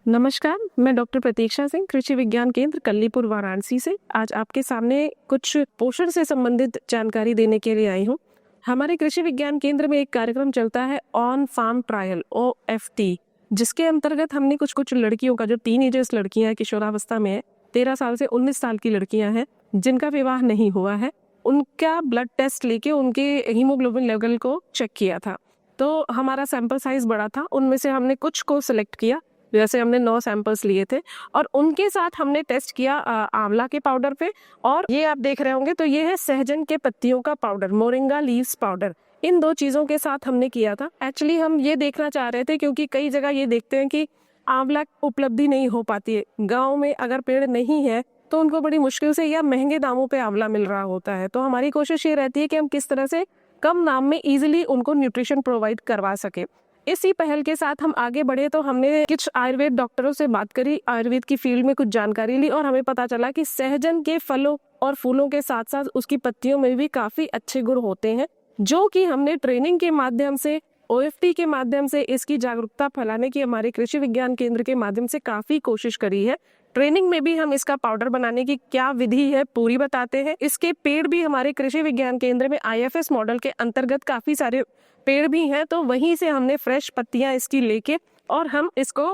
नमस्कार, मैं डॉक्टर प्रतीक्षा सिंह, कृषि विज्ञान केंद्र कल्लीपुर वाराणसी से आज आपके सामने कुछ पोषण से संबंधित जानकारी देने के लिए आई हूँ। हमारे कृषि विज्ञान केंद्र में एक कार्यक्रम चलता है ऑन फार्म ट्रायल OFT, जिसके अंतर्गत हमने कुछ लड़कियों का, जो टीनेजर्स लड़कियां किशोरावस्था में है, 13 साल से 19 साल की लड़कियां हैं जिनका विवाह नहीं हुआ है, उनका ब्लड टेस्ट लेके उनके हीमोग्लोबिन लेवल को चेक किया था। तो हमारा सैंपल साइज बड़ा था, उनमें से हमने कुछ को सिलेक्ट किया। जैसे हमने 9 सैंपल्स लिए थे और उनके साथ हमने टेस्ट किया आंवला के पाउडर पे, और ये आप देख रहे होंगे तो ये है सहजन के पत्तियों का पाउडर, मोरिंगा लीव्स पाउडर। इन 2 चीज़ों के साथ हमने किया था। एक्चुअली हम ये देखना चाह रहे थे क्योंकि कई जगह ये देखते हैं कि आंवला उपलब्धि नहीं हो पाती है। गाँव में अगर पेड़ नहीं है तो उनको बड़ी मुश्किल से या महंगे दामों पे आंवला मिल रहा होता है। तो हमारी कोशिश ये रहती है कि हम किस तरह से कम दाम में इजीली उनको न्यूट्रिशन प्रोवाइड करवा सके। इसी पहल के साथ हम आगे बढ़े तो हमने कुछ आयुर्वेद डॉक्टरों से बात करी, आयुर्वेद की फील्ड में कुछ जानकारी ली और हमें पता चला कि सहजन के फलों और फूलों के साथ साथ उसकी पत्तियों में भी काफी अच्छे गुण होते हैं, जो कि हमने ट्रेनिंग के माध्यम से, OFT के माध्यम से इसकी जागरूकता फैलाने की हमारे कृषि विज्ञान केंद्र के माध्यम से काफी कोशिश करी है। ट्रेनिंग में भी हम इसका पाउडर बनाने की क्या विधि है पूरी बताते हैं। इसके पेड़ भी हमारे कृषि विज्ञान केंद्र में IFS मॉडल के अंतर्गत काफी सारे पेड़ भी हैं, तो वहीं से हमने फ्रेश पत्तियां इसकी लेके और हम इसको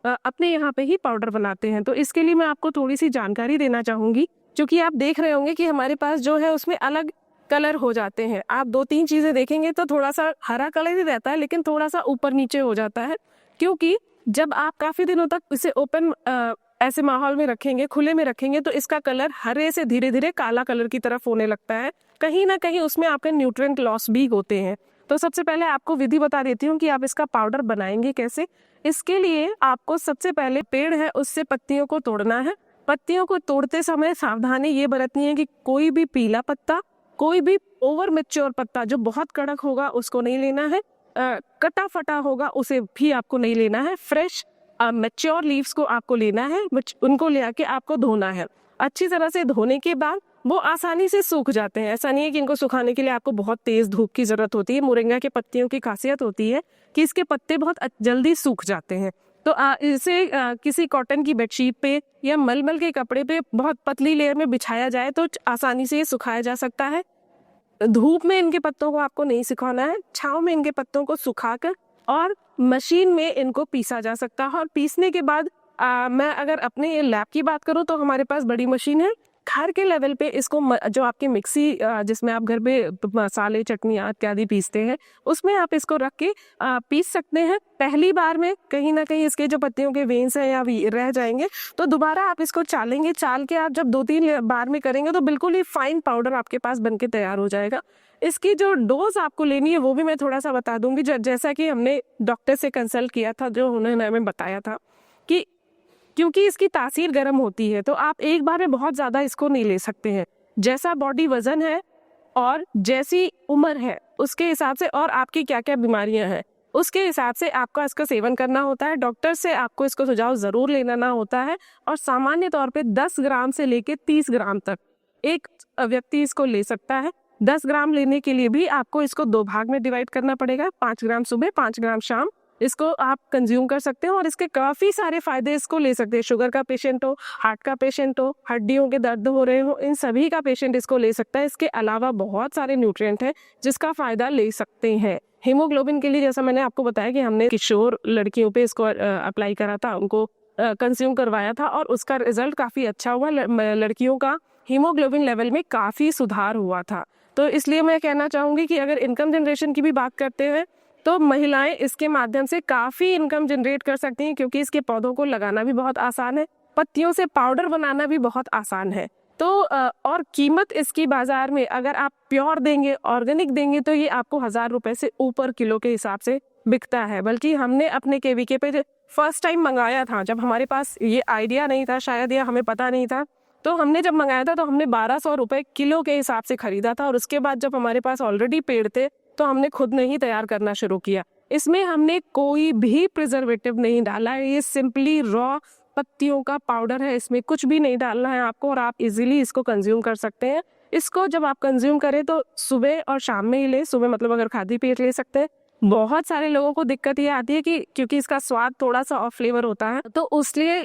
अपने यहाँ पे ही पाउडर बनाते हैं। तो इसके लिए मैं आपको थोड़ी सी जानकारी देना चाहूंगी, क्योंकि आप देख रहे होंगे कि हमारे पास जो है उसमें अलग कलर हो जाते हैं। आप 2-3 चीजें देखेंगे तो थोड़ा सा हरा कलर ही रहता है, लेकिन थोड़ा सा ऊपर नीचे हो जाता है, क्योंकि जब आप काफी दिनों तक इसे ओपन ऐसे माहौल में रखेंगे, खुले में रखेंगे, तो इसका कलर हरे से धीरे धीरे काला कलर की तरफ होने लगता है। कहीं ना कहीं उसमें आपके न्यूट्रिएंट लॉस भी होते हैं। तो सबसे पहले आपको विधि बता देती हूँ कि आप इसका पाउडर बनाएंगे कैसे। इसके लिए आपको सबसे पहले पेड़ है उससे पत्तियों को तोड़ना है। पत्तियों को तोड़ते समय सावधानी ये बरतनी है कि कोई भी पीला पत्ता, कोई भी ओवर मैच्योर पत्ता जो बहुत कड़क होगा उसको नहीं लेना है, कटा फटा होगा उसे भी आपको नहीं लेना है। फ्रेश मैच्योर लीव्स को आपको लेना है, उनको ले आके आपको धोना है। अच्छी तरह से धोने के बाद वो आसानी से सूख जाते हैं। ऐसा नहीं है कि इनको सुखाने के लिए आपको बहुत तेज धूप की जरूरत होती है। मोरिंगा के पत्तियों की खासियत होती है कि इसके पत्ते बहुत जल्दी सूख जाते हैं। तो इसे किसी कॉटन की बेडशीट पे या मलमल के कपड़े पे बहुत पतली लेयर में बिछाया जाए तो आसानी से ये सुखाया जा सकता है। धूप में इनके पत्तों को आपको नहीं सुखाना है, छांव में इनके पत्तों को सुखाकर और मशीन में इनको पीसा जा सकता है। और पीसने के बाद मैं अगर अपने लैब की बात करूं तो हमारे पास बड़ी मशीन है। घर के लेवल पे इसको जो आपकी मिक्सी जिसमें आप घर पे मसाले, चटनियाँ इत्यादि पीसते हैं, उसमें आप इसको रख के पीस सकते हैं। पहली बार में कहीं ना कहीं इसके जो पत्तियों के वेन्स हैं या रह जाएंगे, तो दोबारा आप इसको चालेंगे। चाल के आप जब 2-3 बार में करेंगे तो बिल्कुल ही फाइन पाउडर आपके पास बनके तैयार हो जाएगा। इसकी जो डोज आपको लेनी है वो भी मैं थोड़ा सा बता दूंगी। जैसा कि हमने डॉक्टर से कंसल्ट किया था, जो उन्होंने हमें बताया था कि क्योंकि इसकी तासीर गर्म होती है तो आप एक बार में बहुत ज़्यादा इसको नहीं ले सकते हैं। जैसा बॉडी वजन है और जैसी उम्र है उसके हिसाब से, और आपकी क्या क्या बीमारियां हैं उसके हिसाब से आपका इसका सेवन करना होता है। डॉक्टर से आपको इसको सुझाव ज़रूर लेना होता है। और सामान्य तौर पे 10 ग्राम से लेके 30 ग्राम तक एक व्यक्ति इसको ले सकता है। 10 ग्राम लेने के लिए भी आपको इसको 2 भाग में डिवाइड करना पड़ेगा, 5 ग्राम सुबह, 5 ग्राम शाम। इसको आप कंज्यूम कर सकते हैं और इसके काफ़ी सारे फायदे इसको ले सकते हैं। शुगर का पेशेंट हो, हार्ट का पेशेंट हो, हड्डियों के दर्द हो रहे हो, इन सभी का पेशेंट इसको ले सकता है। इसके अलावा बहुत सारे न्यूट्रिएंट हैं जिसका फ़ायदा ले सकते हैं। हीमोग्लोबिन के लिए जैसा मैंने आपको बताया कि हमने किशोर लड़कियों पे इसको अप्लाई करा था, उनको कंज्यूम करवाया था और उसका रिजल्ट काफ़ी अच्छा हुआ। लड़कियों का हीमोग्लोबिन लेवल में काफ़ी सुधार हुआ था। तो इसलिए मैं कहना चाहूँगी कि अगर इनकम जनरेशन की भी बात करते हैं तो महिलाएं इसके माध्यम से काफ़ी इनकम जनरेट कर सकती हैं, क्योंकि इसके पौधों को लगाना भी बहुत आसान है, पत्तियों से पाउडर बनाना भी बहुत आसान है। तो और कीमत इसकी बाजार में अगर आप प्योर देंगे, ऑर्गेनिक देंगे, तो ये आपको 1000 रुपए से ऊपर किलो के हिसाब से बिकता है। बल्कि हमने अपने KVK पे फर्स्ट टाइम मंगाया था, जब हमारे पास ये आइडिया नहीं था शायद, या हमें पता नहीं था, तो हमने जब मंगाया था तो हमने 1200 रुपए किलो के हिसाब से खरीदा था। और उसके बाद जब हमारे पास ऑलरेडी पेड़ थे तो हमने खुद नहीं तैयार करना शुरू किया। इसमें हमने कोई भी प्रिजर्वेटिव नहीं डाला है, ये सिंपली रॉ पत्तियों का पाउडर है, इसमें कुछ भी नहीं डालना है आपको और आप इजीली इसको कंज्यूम कर सकते हैं। इसको जब आप कंज्यूम करें तो सुबह और शाम में ही लें। सुबह मतलब अगर खाली पेट ले सकते हैं, बहुत सारे लोगों को दिक्कत ये आती है कि क्योंकि इसका स्वाद थोड़ा सा ऑफ फ्लेवर होता है, तो उसलिए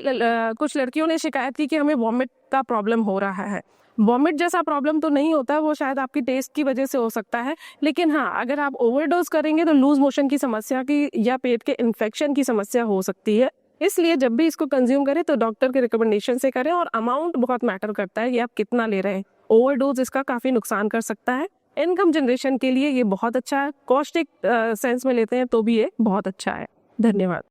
कुछ लड़कियों ने शिकायत की कि हमें वॉमिट का प्रॉब्लम हो रहा है। वॉमिट जैसा प्रॉब्लम तो नहीं होता, वो शायद आपकी टेस्ट की वजह से हो सकता है, लेकिन हाँ, अगर आप ओवरडोज करेंगे तो लूज मोशन की समस्या की या पेट के इन्फेक्शन की समस्या हो सकती है। इसलिए जब भी इसको कंज्यूम करें तो डॉक्टर के रिकमेंडेशन से करें, और अमाउंट बहुत मैटर करता है कि आप कितना ले रहे हैं। ओवरडोज इसका काफ़ी नुकसान कर सकता है। इनकम जनरेशन के लिए ये बहुत अच्छा है, कॉस्टिक सेंस में लेते हैं तो भी ये बहुत अच्छा है। धन्यवाद।